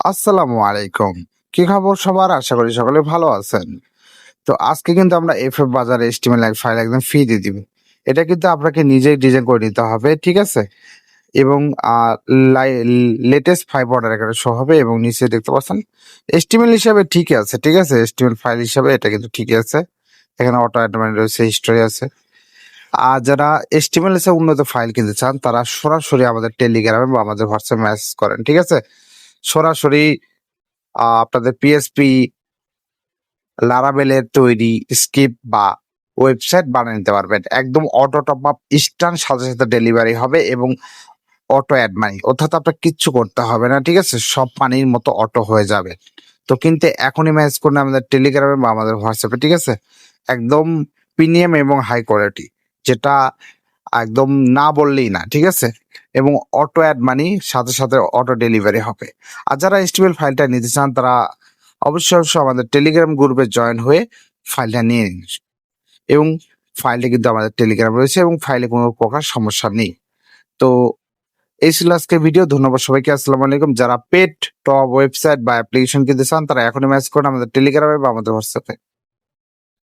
আসসালামু আলাইকুম। কি খবর সবার? আশা করি সকলে ভালো আছেন। তো আজকে কিন্তু আমরা এফএফ বাজারে HTML ফাইল একদম ফ্রি দিয়ে দিব। এটা কিন্তু আপনাকে নিজেই ডিজাইন করে নিতে হবে, ঠিক আছে? এবং আ লাই লেটেস্ট 5 অর্ডার এখানে শো হবে এবং নিচে দেখতে পাচ্ছেন HTML হিসাবে ঠিকই আছে, ঠিক আছে? HTML ফাইল হিসাবে এটা কিন্তু ঠিকই আছে। এখানে অটো অ্যাডমিন রয়েছে, হিস্টোরি আছে। আর যারা HTML এর চেয়ে উন্নত ফাইল কিনতে চান তারা সরাসরি আমাদের টেলিগ্রামে বা আমাদের হোয়াটসঅ্যাপ মেসেজ করেন, ঠিক আছে? সরাসরি আপনাদের পিএসপি, লারাভেলের তৈরি স্ক্রিপ্ট বা ওয়েবসাইট বানিয়ে নিতে পারবেন। একদম অটো টপ আপ ইনস্ট্যান্ট সাথে, সাথে ডেলিভারি হবে এবং অটো অ্যাড মানি। অর্থাৎ আপনার কিচ্ছু করতে হবে না, ঠিক আছে? সব পানির মতো অটো হয়ে যাবে। তো কিনতে এখনই মেসেজ করুন আমাদের টেলিগ্রামে বা আমাদের হোয়াটসঅ্যাপে, ঠিক আছে? একদম প্রিমিয়াম এবং হাই কোয়ালিটি, যেটা একদম না বললেই না, ঠিক আছে? এবং অটো অ্যাড মানি সাথে, সাথে অটো ডেলিভারি হবে। আর যারা HTML ফাইলটা নিতে চান তারা অবশ্যই আমাদের টেলিগ্রাম গ্রুপে জয়েন হয়ে ফাইলটা নিয়ে নিন। এবং ফাইলটা কিন্তু আমাদের টেলিগ্রাম রয়েছে এবং ফাইলে কোনো প্রকার সমস্যা নেই। তো এই ছিল আজকের ভিডিও। ধন্যবাদ সবাইকে। আসসালামু আলাইকুম। যারা পেড টপ ওয়েবসাইট বা অ্যাপ্লিকেশন কিনতে চান তারা এখনই মেসেজ করুন আমাদের টেলিগ্রামে বা আমাদের হোয়াটসঅ্যাপে।